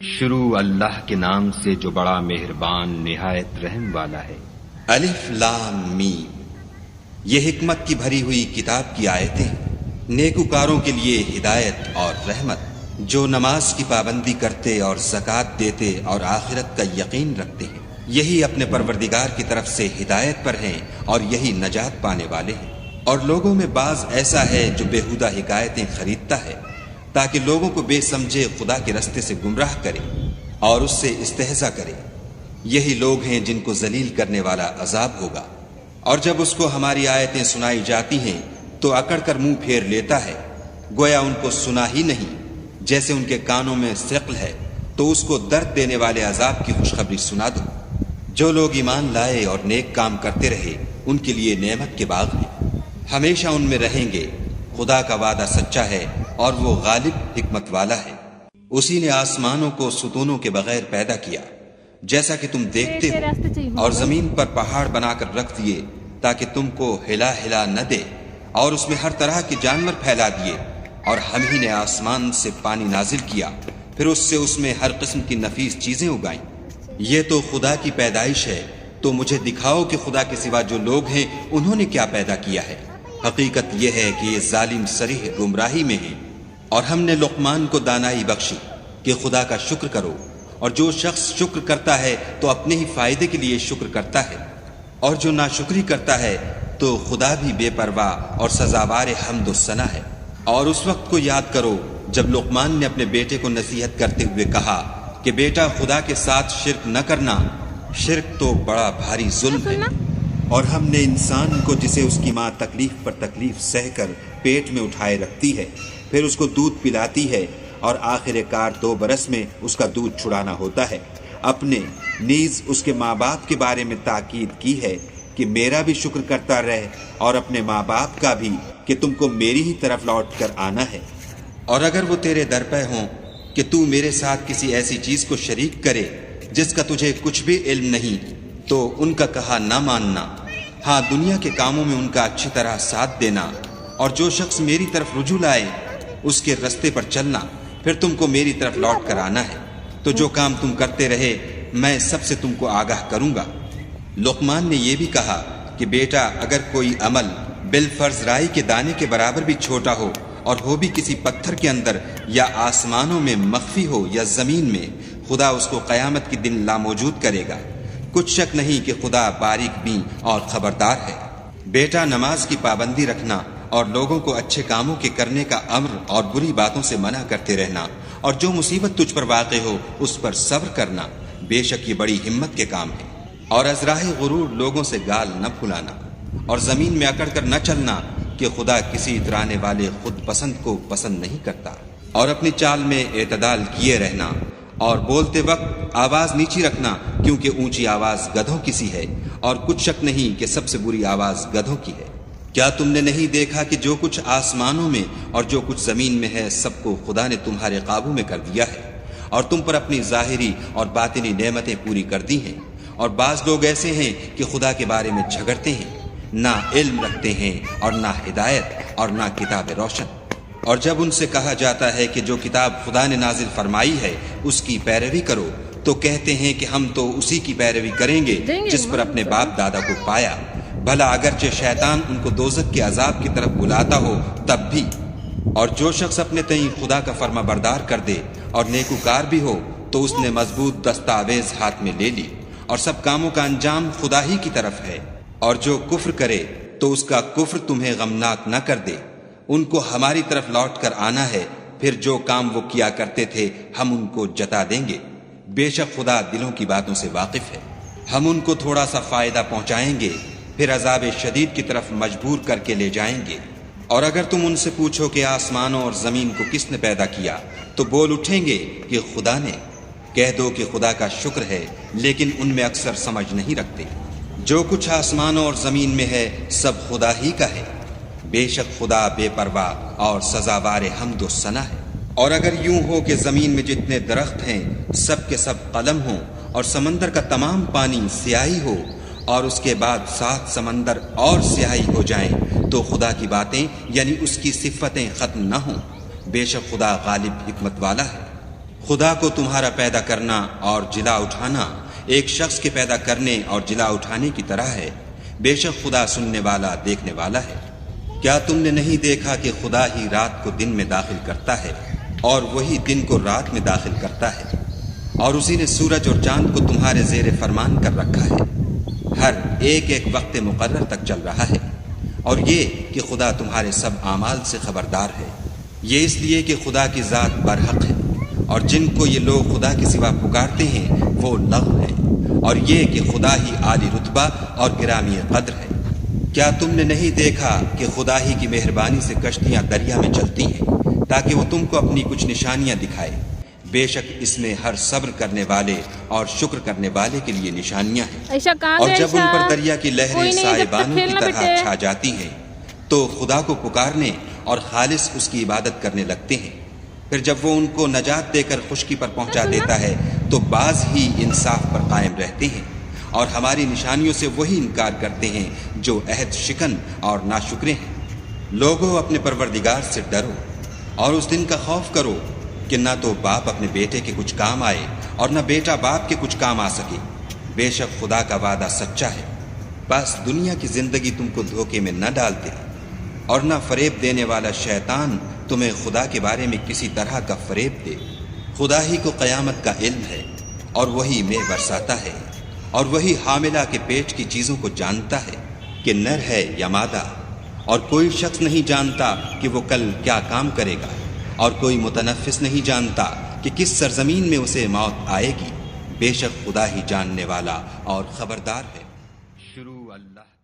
شروع اللہ کے نام سے جو بڑا مہربان نہایت رحم والا ہے۔ الف لام میم، یہ حکمت کی بھری ہوئی کتاب کی آیتیں، نیکوکاروں کے لیے ہدایت اور رحمت، جو نماز کی پابندی کرتے اور زکوٰۃ دیتے اور آخرت کا یقین رکھتے ہیں، یہی اپنے پروردگار کی طرف سے ہدایت پر ہیں اور یہی نجات پانے والے ہیں۔ اور لوگوں میں بعض ایسا ہے جو بیہودہ حکایتیں خریدتا ہے تاکہ لوگوں کو بے سمجھے خدا کے رستے سے گمراہ کرے اور اس سے استہزاء کرے۔ یہی لوگ ہیں جن کو ذلیل کرنے والا عذاب ہوگا۔ اور جب اس کو ہماری آیتیں سنائی جاتی ہیں تو اکڑ کر منہ پھیر لیتا ہے، گویا ان کو سنا ہی نہیں۔ جیسے ان کے کانوں میں ثقل ہے تو اس کو درد دینے والے عذاب کی خوشخبری سنا دو۔ جو لوگ ایمان لائے اور نیک کام کرتے رہے ان کے لیے نعمت کے باغ ہیں، ہمیشہ ان میں رہیں گے۔ خدا کا وعدہ سچا ہے اور وہ غالب حکمت والا ہے۔ اسی نے آسمانوں کو ستونوں کے بغیر پیدا کیا جیسا کہ تم دیکھتے ہو، اور زمین پر پہاڑ بنا کر رکھ دیے تاکہ تم کو ہلا ہلا نہ دے، اور اس میں ہر طرح کے جانور پھیلا دیے۔ اور ہم ہی نے آسمان سے پانی نازل کیا، پھر اس میں ہر قسم کی نفیس چیزیں اگائیں۔ یہ تو خدا کی پیدائش ہے، تو مجھے دکھاؤ کہ خدا کے سوا جو لوگ ہیں انہوں نے کیا پیدا کیا ہے۔ حقیقت یہ ہے کہ یہ ظالم صریح گمراہی میں ہیں۔ اور ہم نے لقمان کو دانائی بخشی کہ خدا کا شکر کرو، اور جو شخص شکر کرتا ہے تو اپنے ہی فائدے کے لیے شکر کرتا ہے، اور جو ناشکری کرتا ہے تو خدا بھی بے پرواہ اور سزاوار حمد و ثنا ہے۔ اور اس وقت کو یاد کرو جب لقمان نے اپنے بیٹے کو نصیحت کرتے ہوئے کہا کہ بیٹا، خدا کے ساتھ شرک نہ کرنا، شرک تو بڑا بھاری ظلم ہے۔ اور ہم نے انسان کو، جسے اس کی ماں تکلیف پر تکلیف سہ کر پیٹ میں اٹھائے رکھتی ہے، پھر اس کو دودھ پلاتی ہے، اور آخر کار 2 برس میں اس کا دودھ چھڑانا ہوتا ہے، اپنے نیز اس کے ماں باپ کے بارے میں تاکید کی ہے کہ میرا بھی شکر کرتا رہ، اور اپنے ماں باپ کا بھی، کہ تم کو میری ہی طرف لوٹ کر آنا ہے۔ اور اگر وہ تیرے در پہ ہوں کہ تو میرے ساتھ کسی ایسی چیز کو شریک کرے جس کا تجھے کچھ بھی علم نہیں، تو ان کا کہا نہ ماننا، ہاں دنیا کے کاموں میں ان کا اچھی طرح ساتھ دینا، اور جو شخص میری طرف رجوع لائے اس کے رستے پر چلنا، پھر تم کو میری طرف لوٹ کر آنا ہے، تو جو کام تم کرتے رہے میں سب سے تم کو آگاہ کروں گا۔ لقمان نے یہ بھی کہا کہ بیٹا، اگر کوئی عمل بالفرض رائی کے دانے کے برابر بھی چھوٹا ہو، اور ہو بھی کسی پتھر کے اندر یا آسمانوں میں مخفی ہو یا زمین میں، خدا اس کو قیامت کے دن لاموجود کرے گا۔ کچھ شک نہیں کہ خدا باریک بین اور خبردار ہے۔ بیٹا، نماز کی پابندی رکھنا اور لوگوں کو اچھے کاموں کے کرنے کا امر اور بری باتوں سے منع کرتے رہنا، اور جو مصیبت تجھ پر واقع ہو اس پر صبر کرنا، بے شک یہ بڑی ہمت کے کام ہے۔ اور از راہ غرور لوگوں سے گال نہ پھلانا، اور زمین میں اکڑ کر نہ چلنا کہ خدا کسی اترانے والے خود پسند کو پسند نہیں کرتا۔ اور اپنی چال میں اعتدال کیے رہنا، اور بولتے وقت آواز نیچی رکھنا، کیونکہ اونچی آواز گدھوں کی سی ہے، اور کچھ شک نہیں کہ سب سے بری آواز گدھوں کی ہے۔ کیا تم نے نہیں دیکھا کہ جو کچھ آسمانوں میں اور جو کچھ زمین میں ہے سب کو خدا نے تمہارے قابو میں کر دیا ہے، اور تم پر اپنی ظاہری اور باطنی نعمتیں پوری کر دی ہیں۔ اور بعض لوگ ایسے ہیں کہ خدا کے بارے میں جھگڑتے ہیں، نہ علم رکھتے ہیں اور نہ ہدایت اور نہ کتاب روشن۔ اور جب ان سے کہا جاتا ہے کہ جو کتاب خدا نے نازل فرمائی ہے اس کی پیروی کرو، تو کہتے ہیں کہ ہم تو اسی کی پیروی کریں گے جس پر اپنے باپ دادا کو پایا، بھلا اگرچہ شیطان ان کو دوزخ کے عذاب کی طرف بلاتا ہو تب بھی۔ اور جو شخص اپنے تئیں خدا کا فرما بردار کر دے اور نیکوکار بھی ہو، تو اس نے مضبوط دستاویز ہاتھ میں لے لی، اور سب کاموں کا انجام خدا ہی کی طرف ہے۔ اور جو کفر کرے تو اس کا کفر تمہیں غمناک نہ کر دے، ان کو ہماری طرف لوٹ کر آنا ہے، پھر جو کام وہ کیا کرتے تھے ہم ان کو جتا دیں گے۔ بے شک خدا دلوں کی باتوں سے واقف ہے۔ ہم ان کو تھوڑا سا فائدہ پہنچائیں گے، پھر عذاب شدید کی طرف مجبور کر کے لے جائیں گے۔ اور اگر تم ان سے پوچھو کہ آسمانوں اور زمین کو کس نے پیدا کیا، تو بول اٹھیں گے کہ خدا نے۔ کہہ دو کہ خدا کا شکر ہے، لیکن ان میں اکثر سمجھ نہیں رکھتے۔ جو کچھ آسمانوں اور زمین میں ہے سب خدا ہی کا ہے، بے شک خدا بے پرواہ اور سزاوار حمد و ثنا ہے۔ اور اگر یوں ہو کہ زمین میں جتنے درخت ہیں سب کے سب قلم ہوں، اور سمندر کا تمام پانی سیاہی ہو، اور اس کے بعد 7 سمندر اور سیاہی ہو جائیں، تو خدا کی باتیں یعنی اس کی صفتیں ختم نہ ہوں۔ بے شک خدا غالب حکمت والا ہے۔ خدا کو تمہارا پیدا کرنا اور جلا اٹھانا ایک شخص کے پیدا کرنے اور جلا اٹھانے کی طرح ہے۔ بے شک خدا سننے والا دیکھنے والا ہے۔ کیا تم نے نہیں دیکھا کہ خدا ہی رات کو دن میں داخل کرتا ہے اور وہی دن کو رات میں داخل کرتا ہے، اور اسی نے سورج اور چاند کو تمہارے زیر فرمان کر رکھا ہے، ہر ایک ایک وقت مقرر تک چل رہا ہے، اور یہ کہ خدا تمہارے سب اعمال سے خبردار ہے۔ یہ اس لیے کہ خدا کی ذات برحق ہے، اور جن کو یہ لوگ خدا کے سوا پکارتے ہیں وہ لغو ہے، اور یہ کہ خدا ہی عالی رتبہ اور گرامی قدر ہے۔ کیا تم نے نہیں دیکھا کہ خدا ہی کی مہربانی سے کشتیاں دریا میں چلتی ہیں تاکہ وہ تم کو اپنی کچھ نشانیاں دکھائے؟ بے شک اس میں ہر صبر کرنے والے اور شکر کرنے والے کے لیے نشانیاں ہیں۔ اور جب ان پر دریا کی لہریں سائبانوں کی طرح چھا جاتی ہیں تو خدا کو پکارنے اور خالص اس کی عبادت کرنے لگتے ہیں، پھر جب وہ ان کو نجات دے کر خشکی پر پہنچا دیتا ہے تو بعض ہی انصاف پر قائم رہتے ہیں، اور ہماری نشانیوں سے وہی انکار کرتے ہیں جو عہد شکن اور ناشکرے ہیں۔ لوگوں اپنے پروردگار سے ڈرو اور اس دن کا خوف کرو کہ نہ تو باپ اپنے بیٹے کے کچھ کام آئے اور نہ بیٹا باپ کے کچھ کام آ سکے۔ بے شک خدا کا وعدہ سچا ہے۔ بس دنیا کی زندگی تم کو دھوکے میں نہ ڈالتے، اور نہ فریب دینے والا شیطان تمہیں خدا کے بارے میں کسی طرح کا فریب دے۔ خدا ہی کو قیامت کا علم ہے، اور وہی مے برساتا ہے، اور وہی حاملہ کے پیٹ کی چیزوں کو جانتا ہے کہ نر ہے یا مادہ، اور کوئی شخص نہیں جانتا کہ وہ کل کیا کام کرے گا، اور کوئی متنفس نہیں جانتا کہ کس سرزمین میں اسے موت آئے گی۔ بے شک خدا ہی جاننے والا اور خبردار ہے۔ شروع اللہ